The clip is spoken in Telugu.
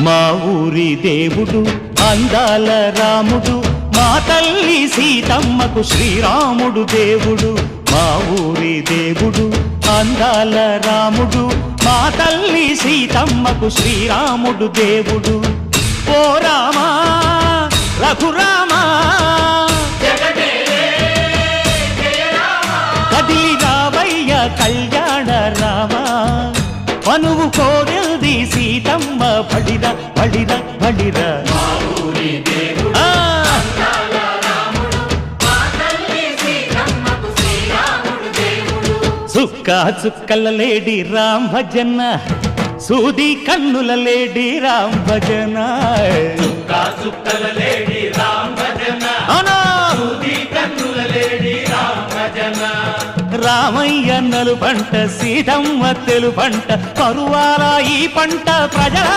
మా ఊరి దేవుడు అందాల రాముడు, మా తల్లి సీతమ్మకు శ్రీరాముడు దేవుడు. మా ఊరి దేవుడు అందాల రాముడు, మా తల్లి సీతమ్మకు శ్రీరాముడు దేవుడు. ఓ రామా రఘురామా కదిలి రావయ్య కళ్యాణ రామా, మనువు కోరెల్ది సీతమ్మ బడిర బడిర బడిర. చుక్క చుక్కల లేడి రామ్ భజన, సూది కన్నుల లేడి రామ్ భజన. చుక్కల లేడి రామ్ భజన, సూది కన్నుల లేడి రామ్ భజన. రామయ్య నలు పంట, సీతమ్మ తెలు పంట, కరువాల ఈ పంట ప్రజల